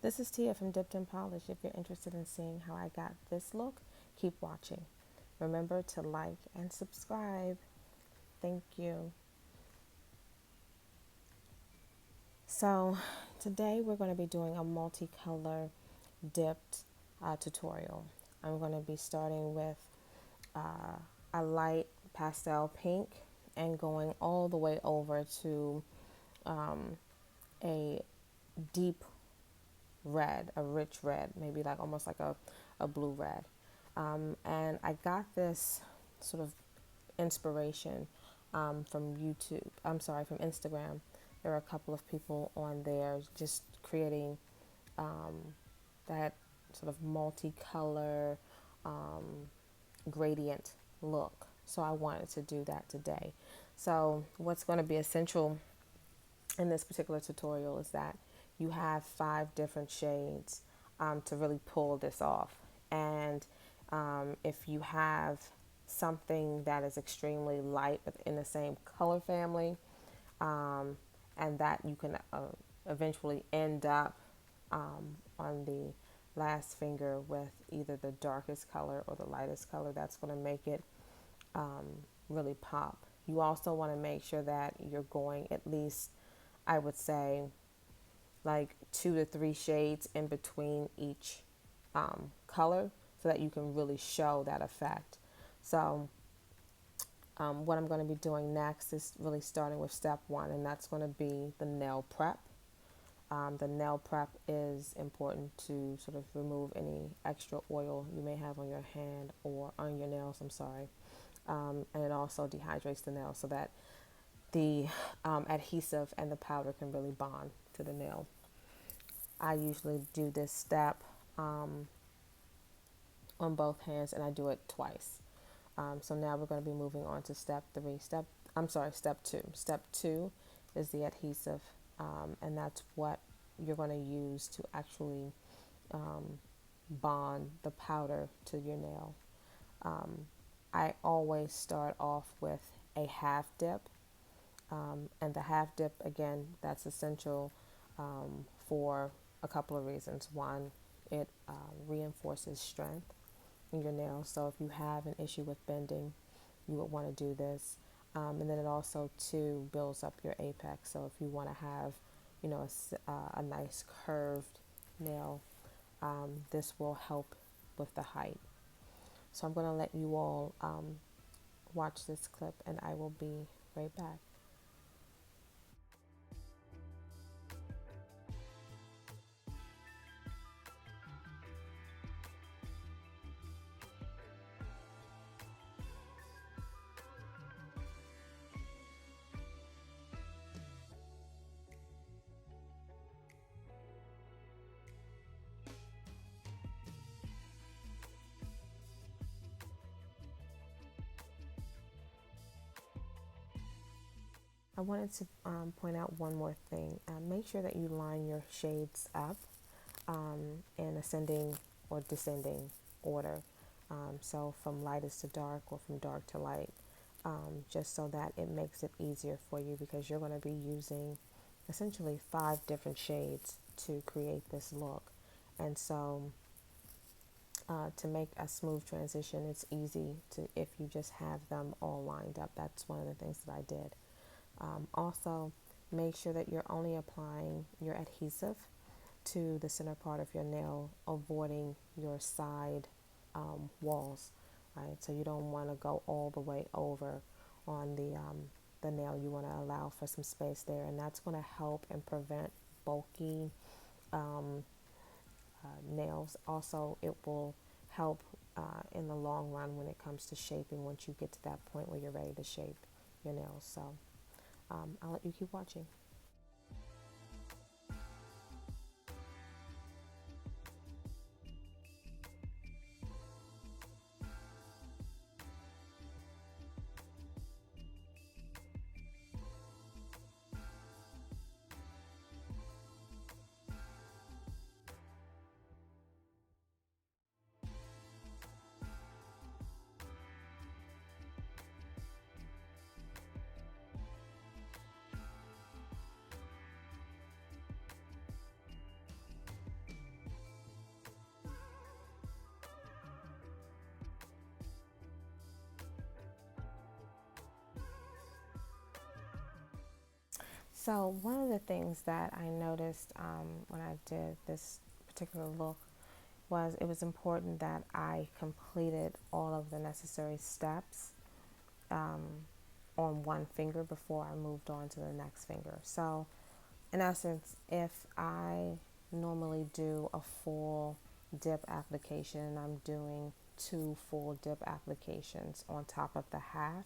This is Tia from Dipped and Polished. If you're interested in seeing how I got this look, keep watching. Remember to like and subscribe. Thank you. So today we're going to be doing a multicolor dipped tutorial. I'm going to be starting with a light pastel pink and going all the way over to a deep red, a rich red, maybe like almost like a blue red. And I got this sort of inspiration from YouTube. I'm sorry, from Instagram. There are a couple of people on there just creating that sort of multicolor gradient look. So I wanted to do that today. So what's going to be essential in this particular tutorial is that you have 5 different shades to really pull this off. And if you have something that is extremely light within the same color family, and that you can eventually end up on the last finger with either the darkest color or the lightest color, that's going to make it really pop. You also want to make sure that you're going at least, I would say, like 2 to 3 shades in between each color so that you can really show that effect. So what I'm going to be doing next is really starting with step 1, and that's going to be the nail prep. The nail prep is important to sort of remove any extra oil you may have on your hand or on your nails, I'm sorry. And it also dehydrates the nail so that the adhesive and the powder can really bond to the nail. I usually do this step on both hands, and I do it twice. So now we're going to be moving on to step 2. Step 2 is the adhesive, and that's what you're going to use to actually bond the powder to your nail. I always start off with a half dip, and the half dip, again, that's essential for a couple of reasons. One, it reinforces strength in your nails. So if you have an issue with bending, you would want to do this. And then it also, too, builds up your apex. So if you want to have, a nice curved nail, this will help with the height. So I'm going to let you all watch this clip, and I will be right back. I wanted to point out one more thing. Make sure that you line your shades up in ascending or descending order. So from lightest to dark or from dark to light, just so that it makes it easier for you, because you're going to be using essentially 5 different shades to create this look. And so to make a smooth transition, it's easy to if you just have them all lined up. That's one of the things that I did. Also, make sure that you're only applying your adhesive to the center part of your nail, avoiding your side walls, right? So you don't want to go all the way over on the nail. You want to allow for some space there, and that's going to help and prevent bulky nails. Also, it will help in the long run when it comes to shaping once you get to that point where you're ready to shape your nails. So I'll let you keep watching. So one of the things that I noticed when I did this particular look was it was important that I completed all of the necessary steps on one finger before I moved on to the next finger. So in essence, if I normally do a full dip application, I'm doing 2 full dip applications on top of the half.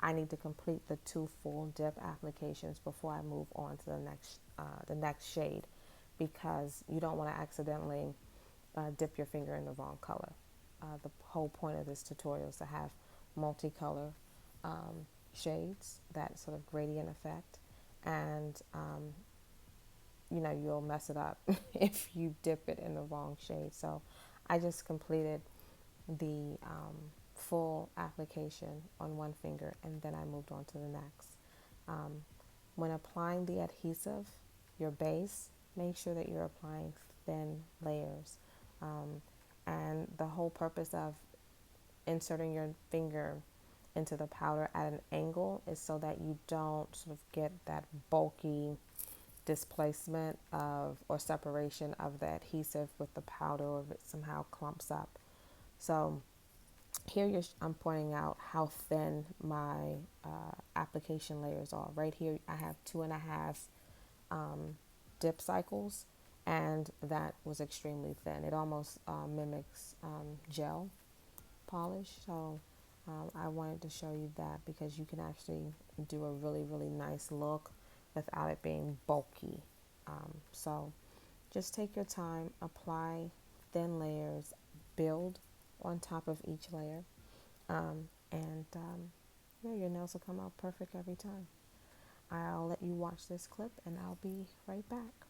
I need to complete the 2 full dip applications before I move on to the next shade, because you don't want to accidentally dip your finger in the wrong color. The whole point of this tutorial is to have multicolor shades, that sort of gradient effect, and you'll mess it up if you dip it in the wrong shade. So I just completed the full application on one finger, and then I moved on to the next. When applying the adhesive, your base, make sure that you're applying thin layers. And the whole purpose of inserting your finger into the powder at an angle is so that you don't sort of get that bulky displacement of or separation of the adhesive with the powder, or if it somehow clumps up. So here I'm pointing out how thin my application layers are. Right here I have 2.5 dip cycles, and that was extremely thin. It almost mimics gel polish. So I wanted to show you that because you can actually do a really, really nice look without it being bulky. So just take your time, apply thin layers, build on top of each layer, and your nails will come out perfect every time. I'll let you watch this clip and I'll be right back.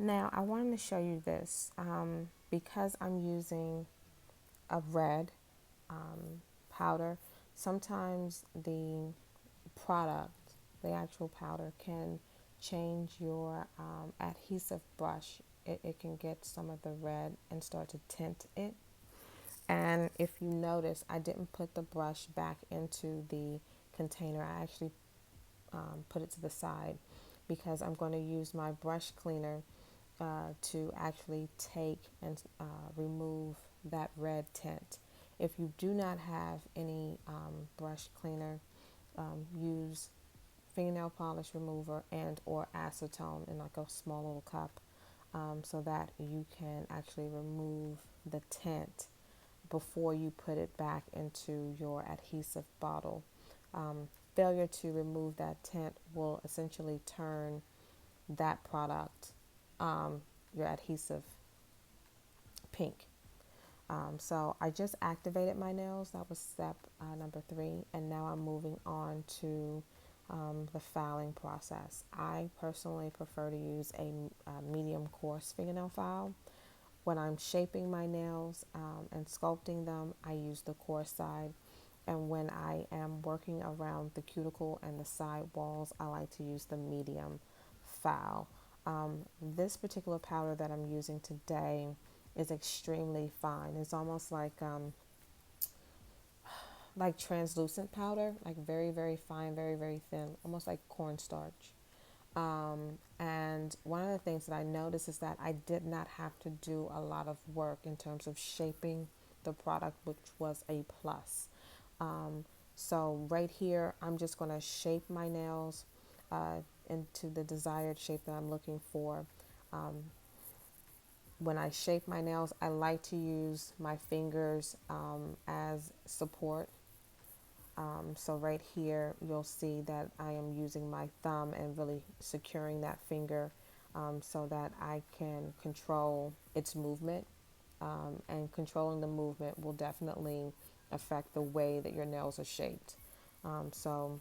Now I wanted to show you this because I'm using a red powder. Sometimes the product, the actual powder, can change your adhesive brush. It can get some of the red and start to tint it. And if you notice, I didn't put the brush back into the container. I actually put it to the side because I'm going to use my brush cleaner to actually take and remove that red tint. If you do not have any brush cleaner, use fingernail polish remover and or acetone in like a small little cup, so that you can actually remove the tint before you put it back into your adhesive bottle. Failure to remove that tint will essentially turn that product, your adhesive, pink. So I just activated my nails. That was step number 3. And now I'm moving on to the filing process. I personally prefer to use a medium coarse fingernail file. When I'm shaping my nails and sculpting them, I use the coarse side. And when I am working around the cuticle and the side walls, I like to use the medium file. This particular powder that I'm using today is extremely fine. It's almost like translucent powder, like very, very fine, very, very thin, almost like cornstarch. And one of the things that I noticed is that I did not have to do a lot of work in terms of shaping the product, which was a plus. Um, so right here, I'm just going to shape my nails into the desired shape that I'm looking for. Um, when I shape my nails, I like to use my fingers as support. So right here, you'll see that I am using my thumb and really securing that finger so that I can control its movement. And controlling the movement will definitely affect the way that your nails are shaped. So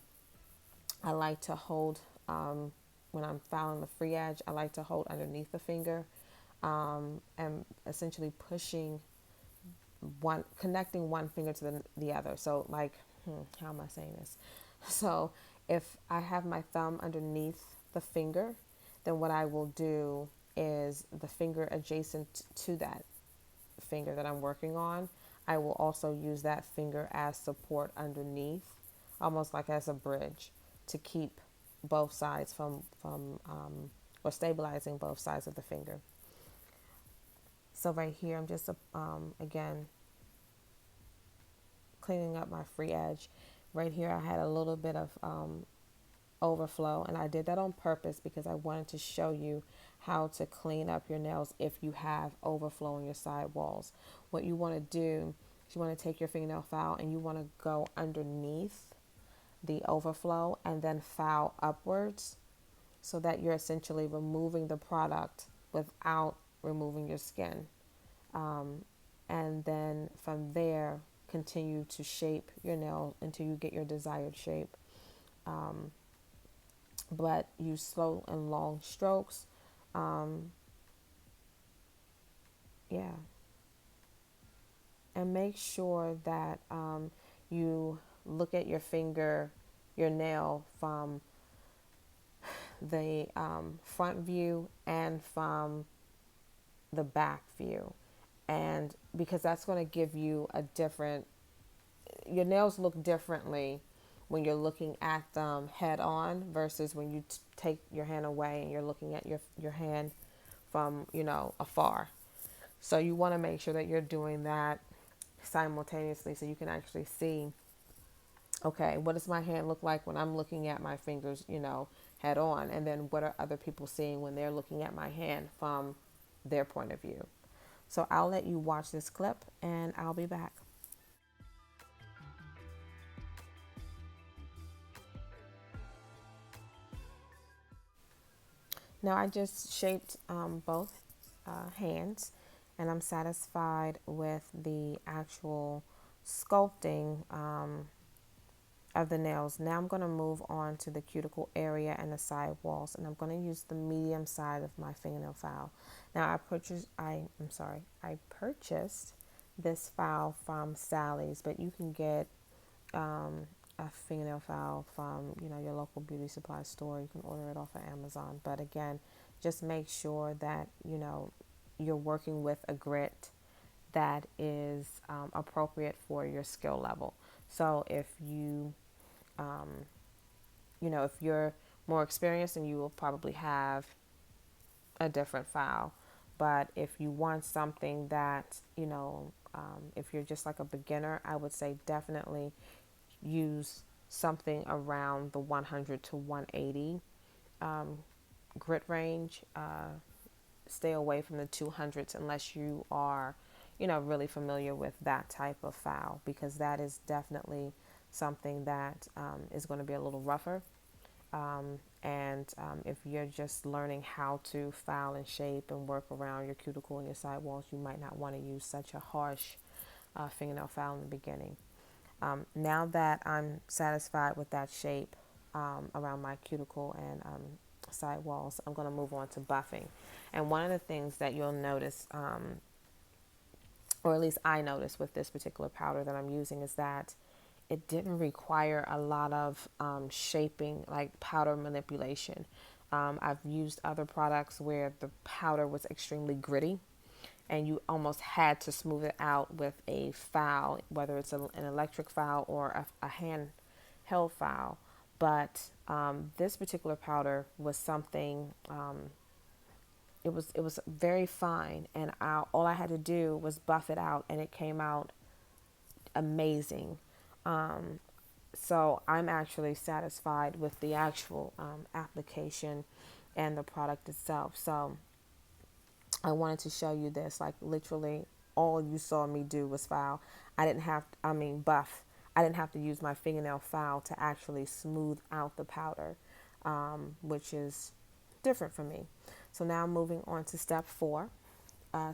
I like to hold, when I'm filing the free edge, I like to hold underneath the finger and essentially pushing connecting one finger to the other. So like, how am I saying this? So if I have my thumb underneath the finger, then what I will do is the finger adjacent to that finger that I'm working on, I will also use that finger as support underneath, almost like as a bridge to keep both sides from or stabilizing both sides of the finger. So right here, I'm just again cleaning up my free edge. Right here, I had a little bit of overflow, and I did that on purpose because I wanted to show you how to clean up your nails if you have overflow on your side walls. What you want to do is you want to take your fingernail file and you want to go underneath the overflow and then file upwards so that you're essentially removing the product without removing your skin. And then from there, continue to shape your nail until you get your desired shape. But use slow and long strokes. Yeah. And make sure that you look at your finger, your nail from the front view and from the back view. And because that's going to give you a different, your nails look differently when you're looking at them head on versus when you take your hand away and you're looking at your hand from, afar. So you want to make sure that you're doing that simultaneously so you can actually see, okay, what does my hand look like when I'm looking at my fingers, head on? And then what are other people seeing when they're looking at my hand from their point of view? So I'll let you watch this clip and I'll be back. Now I just shaped both hands, and I'm satisfied with the actual sculpting of the nails. Now I'm going to move on to the cuticle area and the side walls, and I'm going to use the medium side of my fingernail file. Now I purchased this file from Sally's, but you can get a fingernail file from your local beauty supply store. You can order it off of Amazon. But again, just make sure that you're working with a grit that is appropriate for your skill level. So if if you're more experienced, then you will probably have a different file. But if you want something that, if you're just like a beginner, I would say definitely use something around the 100 to 180 grit range. Stay away from the 200s unless you are, really familiar with that type of file, because that is definitely something that is going to be a little rougher. And if you're just learning how to file and shape and work around your cuticle and your sidewalls, you might not want to use such a harsh fingernail file in the beginning. Now that I'm satisfied with that shape around my cuticle and side walls, I'm going to move on to buffing. And one of the things that you'll notice, or at least I noticed with this particular powder that I'm using, is that it didn't require a lot of shaping, like powder manipulation. I've used other products where the powder was extremely gritty and you almost had to smooth it out with a file, whether it's an electric file or a handheld file. But this particular powder was something. It was very fine, and all I had to do was buff it out, and it came out amazing. So I'm actually satisfied with the actual application and the product itself. So I wanted to show you this. Like literally, all you saw me do was file. Buff. I didn't have to use my fingernail file to actually smooth out the powder, which is different for me. So now moving on to step 4.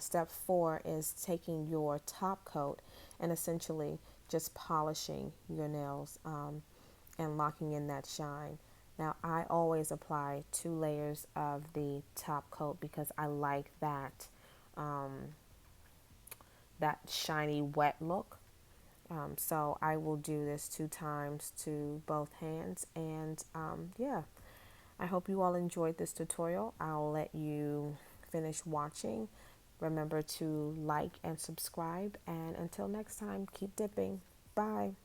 Step 4 is taking your top coat and essentially just polishing your nails and locking in that shine. Now, I always apply 2 layers of the top coat because I like that shiny wet look. So I will do this 2 times to both hands, and yeah, I hope you all enjoyed this tutorial. I'll let you finish watching. Remember to like and subscribe, and until next time, keep dipping. Bye.